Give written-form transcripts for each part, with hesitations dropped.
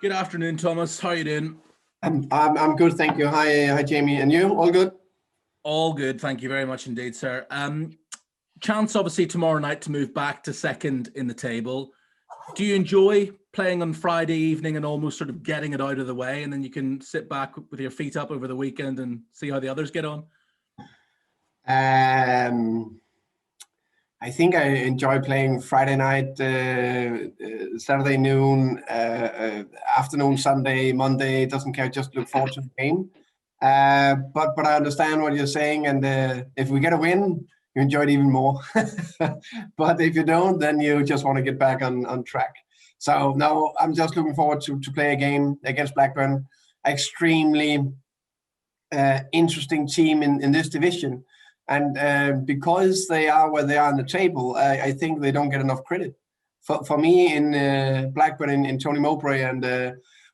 Good afternoon, Thomas. How are you doing? I'm good, thank you. Hi, Jamie. And you? All good? All good, thank you very much indeed, sir. Chance, obviously, tomorrow night to move back to second in the table. Do you enjoy playing on Friday evening and almost sort of getting it out of the way, and then you can sit back with your feet up over the weekend and see how the others get on? I think I enjoy playing Friday night, Saturday noon, afternoon, Sunday, Monday. Doesn't care. Just look forward to the game. But I understand what you're saying, and if we get a win, you enjoy it even more. But if you don't, then you just want to get back on track. So no, I'm just looking forward to play a game against Blackburn. Extremely interesting team in this division. And because they are where they are on the table, I think they don't get enough credit. For me, in Blackburn, in Tony Mowbray, and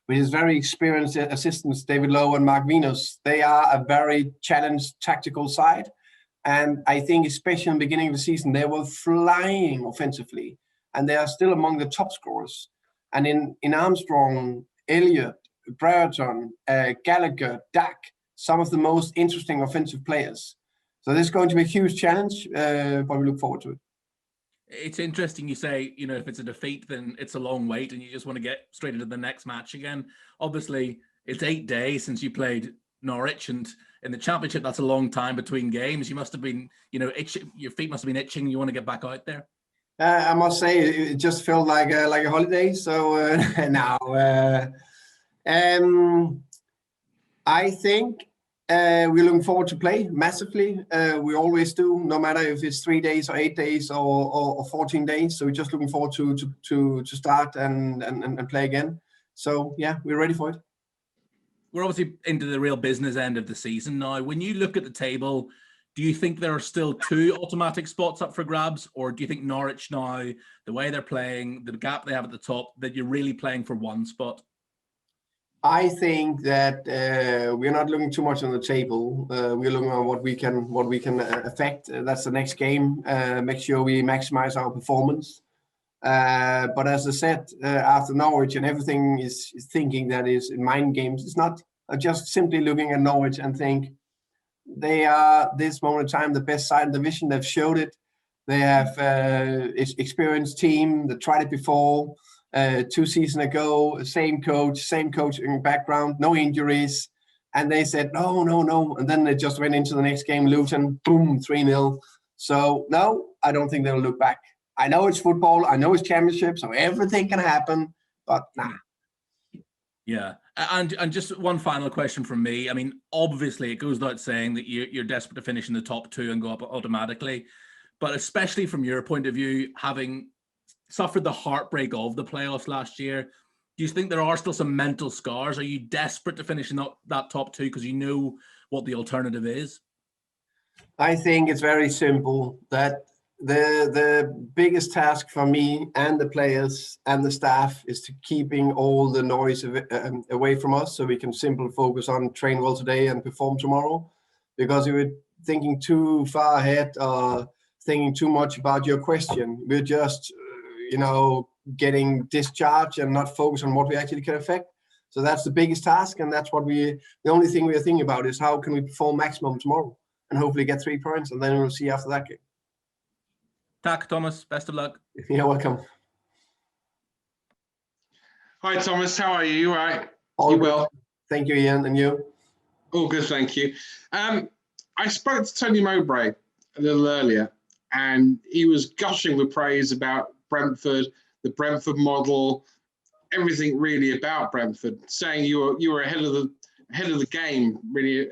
with his very experienced assistants, David Lowe and Mark Venus, they are a very challenged tactical side. And I think especially in the beginning of the season, they were flying offensively. And they are still among the top scorers. And in Armstrong, Elliott, Brereton, Gallagher, Dak, some of the most interesting offensive players. So this is going to be a huge challenge, but we look forward to it. It's interesting you say, if it's a defeat, then it's a long wait and you just want to get straight into the next match again. Obviously, it's 8 days since you played Norwich, and in the Championship, that's a long time between games. You must have been, itching, your feet must have been itching. You want to get back out there? I must say, it just felt like a holiday. So now, I think we're looking forward to play massively. We always do, no matter if it's 3 days or 8 days or 14 days. So we're just looking forward to start and play again. So yeah, we're ready for it. We're obviously into the real business end of the season now. When you look at the table, do you think there are still 2 automatic spots up for grabs, or do you think Norwich now, the way they're playing, the gap they have at the top, that you're really playing for 1 spot? I think that we're not looking too much on the table. We're looking at what we can affect. That's the next game. Make sure we maximize our performance. But as I said, after Norwich and everything is thinking that is in mind games. It's not just simply looking at Norwich and think they are this moment in time the best side in the division. They've showed it. They have experienced team. They tried it before. 2 seasons ago, same coaching background, no injuries, and they said no, and then they just went into the next game, Luton, boom, 3-0. So no, I don't think they'll look back. I know it's football, I know it's championship, so everything can happen, but nah. Yeah, and just one final question from me. I mean, obviously, it goes without saying that you're desperate to finish in the top 2 and go up automatically, but especially from your point of view, having suffered the heartbreak of the playoffs last year, do you think there are still some mental scars? Are you desperate to finish in that top 2 because you know what the alternative is? I think it's very simple that the biggest task for me and the players and the staff is to keeping all the noise away from us, so we can simply focus on train well today and perform tomorrow. Because if we're thinking too far ahead or thinking too much about your question, we're just getting discharged and not focus on what we actually can affect. So that's the biggest task, and that's the only thing we are thinking about is how can we perform maximum tomorrow and hopefully get 3 points, and then we'll see after that game. Tak, Thomas. Best of luck. You're welcome. Hi, Thomas. How are you? You all right? All you good. well? Thank you, Ian. And you? All good, thank you. I spoke to Tony Mowbray a little earlier, and he was gushing with praise about Brentford, the Brentford model, everything really about Brentford, saying you were ahead of the game, really,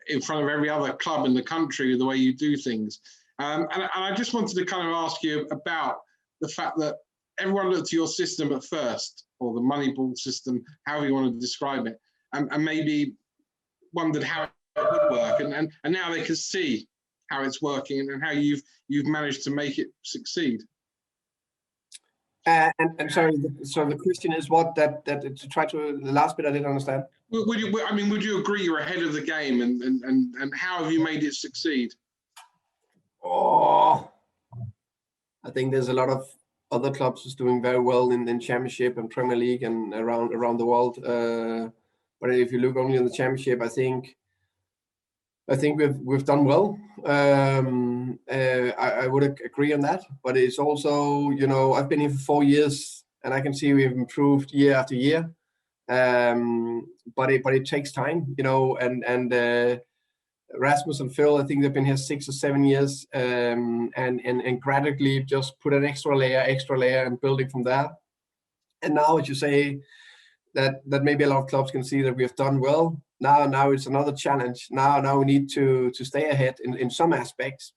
in front of every other club in the country, the way you do things. And I just wanted to kind of ask you about the fact that everyone looked to your system at first, or the Moneyball system, however you want to describe it, and maybe wondered how it would work, and now they can see how it's working and how you've managed to make it succeed. And sorry, so the question is what that to try to the last bit I didn't understand. Would you agree you're ahead of the game, and how have you made it succeed? Oh, I think there's a lot of other clubs is doing very well in Championship and Premier League and around the world. But if you look only in the Championship, I think we've done well. I would agree on that. But it's also, I've been here for 4 years, and I can see we've improved year after year. But it takes time, and Rasmus and Phil, I think they've been here 6 or 7 years, and gradually just put an extra layer, and building from there. And now, as you say, that maybe a lot of clubs can see that we have done well. Now it's another challenge. Now we need to stay ahead in some aspects,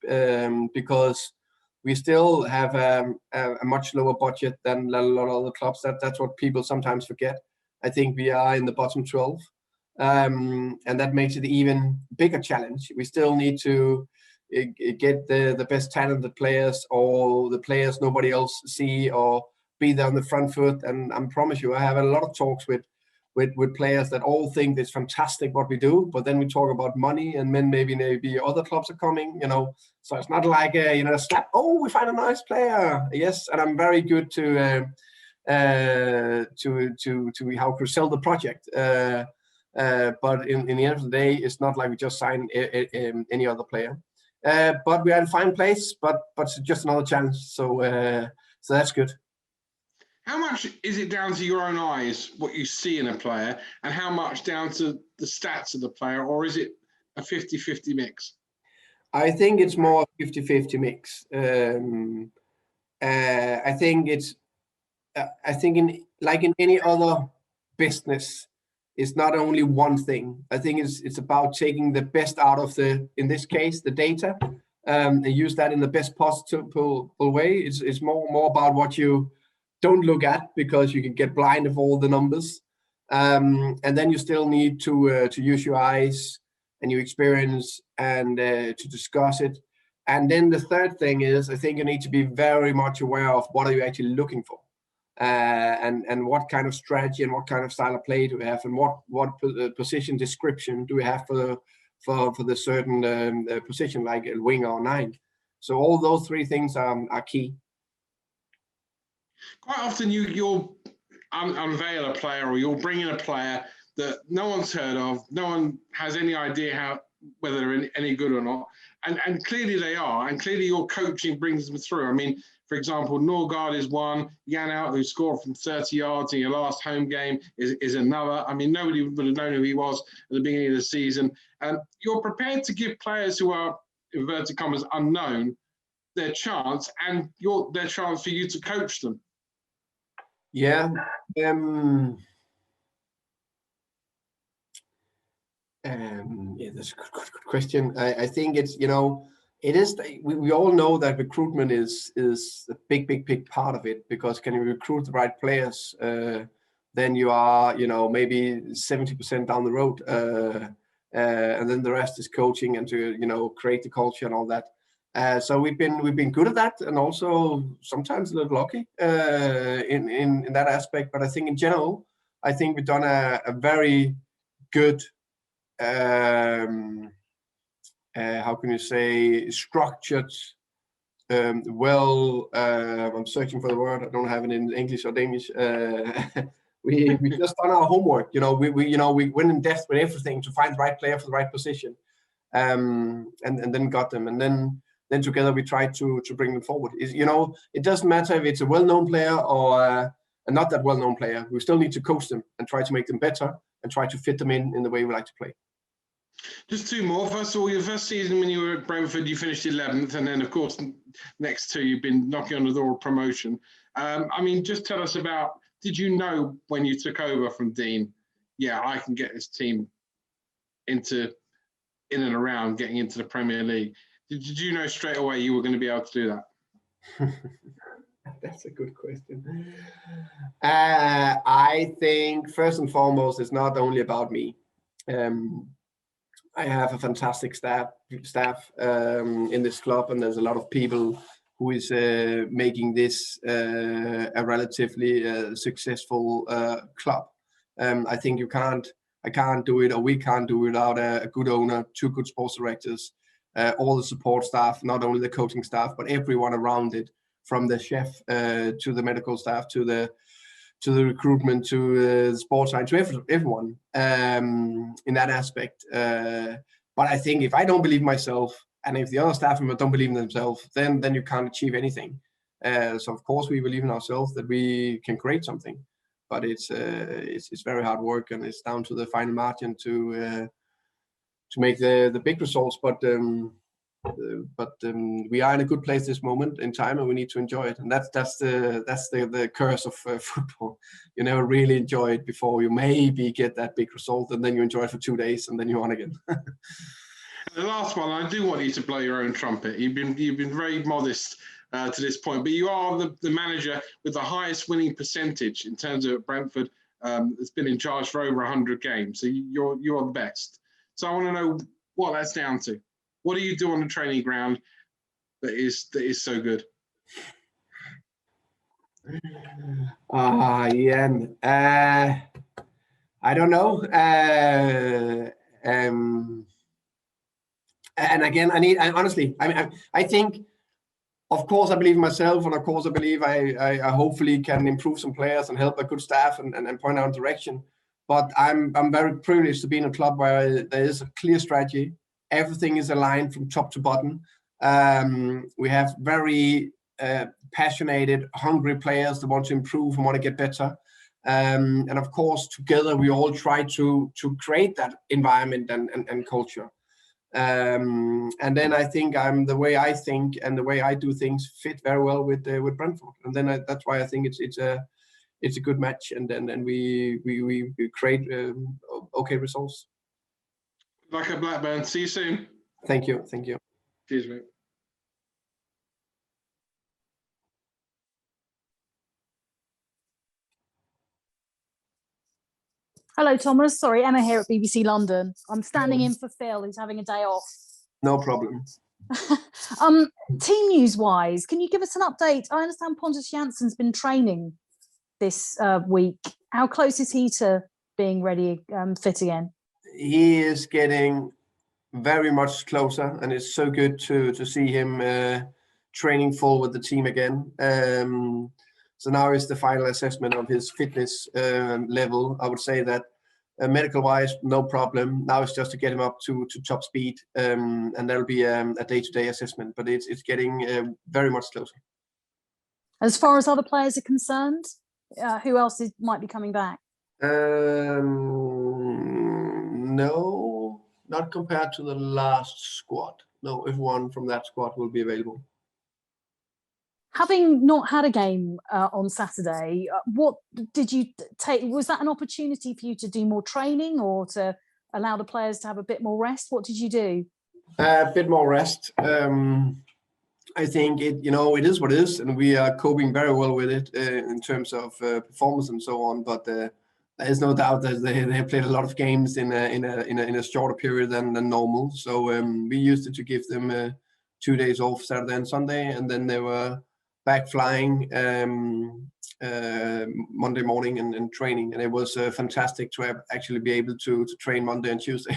because we still have a much lower budget than a lot of other clubs. That's what people sometimes forget. I think we are in the bottom 12. And that makes it even bigger challenge. We still need to get the best talented players, or the players nobody else see, or be there on the front foot. And I promise you, I have a lot of talks with players that all think it's fantastic what we do, but then we talk about money, and then maybe other clubs are coming, So it's not like a slap. Oh, we find a nice player. Yes, and I'm very good to how to sell the project. But in the end of the day, it's not like we just sign any other player. But we are in a fine place, but it's just another challenge. So that's good. How much is it down to your own eyes, what you see in a player, and how much down to the stats of the player, or is it a 50-50 mix? I think it's more a 50-50 mix. I think in any other business, it's not only one thing. I think it's about taking the best out of in this case, the data, and use that in the best possible way. It's more about what you don't look at, because you can get blind of all the numbers. And then you still need to use your eyes and your experience and to discuss it. And then the third thing is, I think you need to be very much aware of what are you actually looking for. And what kind of strategy and what kind of style of play do we have, and what position description do we have for the certain position, like a winger or 9. So all those 3 things are key. Quite often you'll unveil a player, or you'll bring in a player that no one's heard of, no one has any idea whether they're any good or not, and clearly they are, and clearly your coaching brings them through. I mean, for example, Norgard is one, Jan Out, who scored from 30 yards in your last home game, is another. I mean, nobody would have known who he was at the beginning of the season. And you're prepared to give players who are, inverted commas, unknown, their chance, and their chance for you to coach them. Yeah. Yeah, that's a good question. I think it's, it is. We all know that recruitment is a big part of it, because can you recruit the right players, then you are, maybe 70% down the road, and then the rest is coaching and to create the culture and all that. So we've been good at that, and also sometimes a little lucky in that aspect. But I think in general, I think we've done a very good, how can you say, structured, I'm searching for the word. I don't have it in English or Danish. We just done our homework. We went in depth with everything to find the right player for the right position, and then got them, and then together we tried to bring them forward. It doesn't matter if it's a well-known player or a not that well-known player. We still need to coach them and try to make them better and try to fit them in the way we like to play. Just 2 more. First of all, your first season when you were at Brentford, you finished 11th, and then, of course, next 2, you've been knocking on the door of promotion. I mean, just tell us about, did you know when you took over from Dean, yeah, I can get this team in and around getting into the Premier League? Did you know straight away you were going to be able to do that? That's a good question. I think first and foremost, it's not only about me. I have a fantastic staff in this club, and there's a lot of people who is making this a relatively successful club. I think I can't do it, or we can't do it without a good owner, 2 good sports directors, all the support staff, not only the coaching staff, but everyone around it, from the chef to the medical staff to the recruitment to the sports side, to everyone in that aspect. But I think if I don't believe myself, and if the other staff members don't believe in themselves, then you can't achieve anything. So of course we believe in ourselves that we can create something, but it's very hard work, and it's down to the final margin to make the big results. But we are in a good place this moment in time, and we need to enjoy it. And that's the curse of football. You never really enjoy it before you maybe get that big result, and then you enjoy it for 2 days, and then you're on again. The last one, I do want you to blow your own trumpet. You've been very modest to this point, but you are the manager with the highest winning percentage in terms of Brentford. That's been in charge for over 100 games. So you're the best. So I want to know what that's down to. What do you do on the training ground that is so good? Ian, I don't know. And again, I think, of course, I believe in myself, and of course, I believe I hopefully can improve some players and help a good staff and point out direction. But I'm very privileged to be in a club where there is a clear strategy. Everything is aligned from top to bottom. We have very passionate, hungry players that want to improve and want to get better. And of course, together we all try to create that environment and culture. And then I think the way I think and the way I do things fit very well with Brentford. And then that's why I think it's a good match. And then we create okay results. Like a Blackburn. See you soon. Thank you. Cheers, mate. Hello, Thomas. Sorry, Emma here at BBC London. I'm standing in for Phil, who's having a day off. No problem. Team news-wise, can you give us an update? I understand Pontus Jansson's been training this week. How close is he to being ready, fit again? He is getting very much closer, and it's so good to see him training full with the team again. So now is the final assessment of his fitness level. I would say that medical-wise, no problem. Now it's just to get him up to top speed, and there'll be a day-to-day assessment. But it's getting very much closer. As far as other players are concerned, who else might be coming back? No, not compared to the last squad. No, everyone from that squad will be available. Having not had a game on Saturday, what did you take? Was that an opportunity for you to do more training or to allow the players to have a bit more rest? What did you do? A bit more rest. I think it is what it is, and we are coping very well with it in terms of performance and so on. But there is no doubt that they have played a lot of games in a shorter period than normal. So we used it to give them 2 days off, Saturday and Sunday, and then they were back flying Monday morning and training, and it was fantastic to actually be able to train Monday and Tuesday,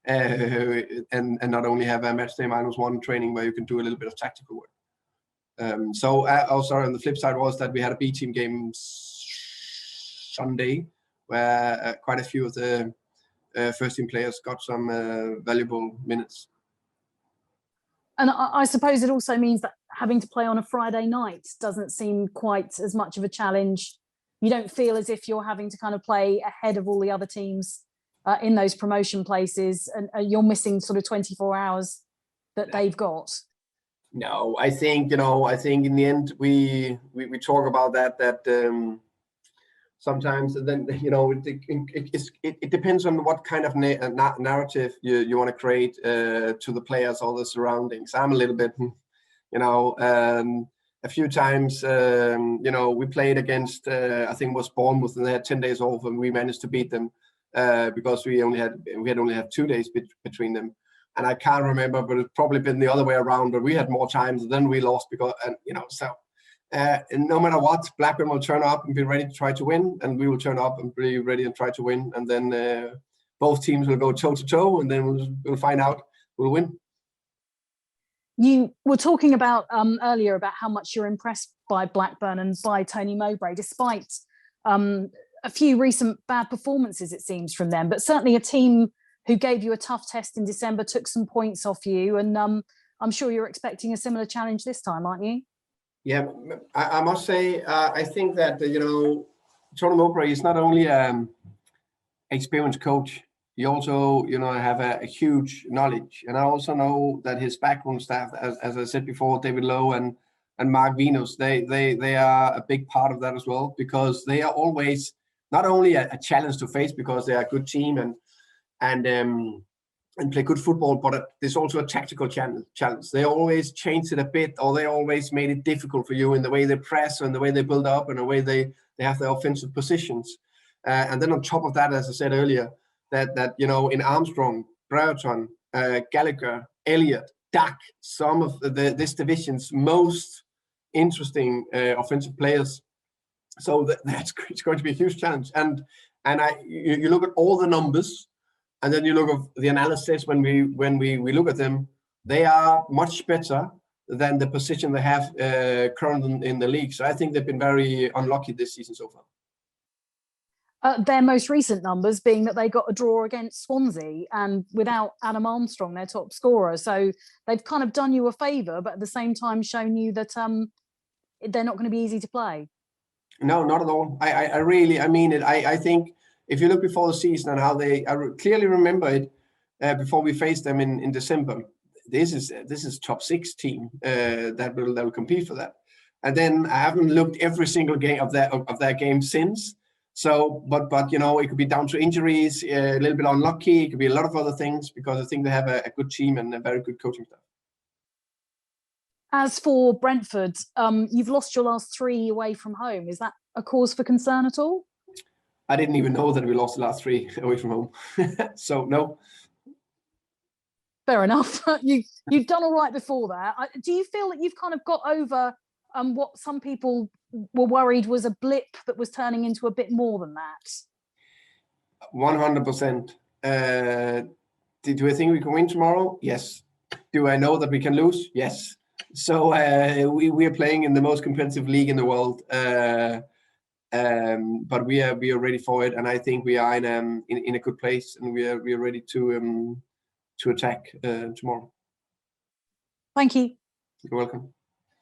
and not only have a match day -1 training where you can do a little bit of tactical work. On the flip side was that we had a B team game Sunday where quite a few of the first team players got some valuable minutes. And I suppose it also means that having to play on a Friday night doesn't seem quite as much of a challenge. You don't feel as if you're having to kind of play ahead of all the other teams in those promotion places, and you're missing sort of 24 hours that they've got. No, I think in the end we talk about that sometimes, and then it depends on what kind of narrative you want to create to the players or the surroundings. I'm a little bit, a few times, we played against I think it was Bournemouth, and they had 10 days off, and we managed to beat them because we had only had 2 days between them. And I can't remember, but it's probably been the other way around, but we had more times than we lost because, and no matter what, Blackburn will turn up and be ready to try to win, and we will turn up and be ready and try to win, and then both teams will go toe to toe, and then we'll find out who'll win. You were talking about earlier about how much you're impressed by Blackburn and by Tony Mowbray, despite a few recent bad performances, it seems, from them. But certainly a team who gave you a tough test in December, took some points off you. And I'm sure you're expecting a similar challenge this time, aren't you? Yeah, I must say, I think that, Tony Mowbray is not only experienced coach, he also, have a huge knowledge. And I also know that his backroom staff, as I said before, David Lowe and Mark Venus, they are a big part of that as well, because they are always not only a challenge to face because they are a good team and play good football, but there's also a tactical challenge. They always change it a bit, or they always made it difficult for you in the way they press and the way they build up and the way they have their offensive positions. And then on top of that, as I said earlier, that in Armstrong, Brereton, Gallagher, Elliott, Dak, some of this division's most interesting offensive players. So it's going to be a huge challenge. And you look at all the numbers, and then you look at the analysis when we look at them, they are much better than the position they have currently in the league. So I think they've been very unlucky this season so far. Their most recent numbers being that they got a draw against Swansea and without Adam Armstrong, their top scorer. So they've kind of done you a favour, but at the same time shown you that they're not going to be easy to play. No, not at all. I mean it. I think if you look before the season and how I clearly remember it before we faced them in December, this is top 6 team that will compete for that. And then I haven't looked every single game of their game since. So, but it could be down to injuries, a little bit unlucky. It could be a lot of other things, because I think they have a good team and a very good coaching staff. As for Brentford, you've lost your last 3 away from home. Is that a cause for concern at all? I didn't even know that we lost the last 3 away from home. So, no. Fair enough. You've done all right before that. Do you feel that you've kind of got over what some people were worried was a blip that was turning into a bit more than that? 100%. Do I think we can win tomorrow? Yes. Do I know that we can lose? Yes. So we are playing in the most competitive league in the world, but we are ready for it, and I think we are in a good place, and we are ready to attack tomorrow. Thank you. You're welcome.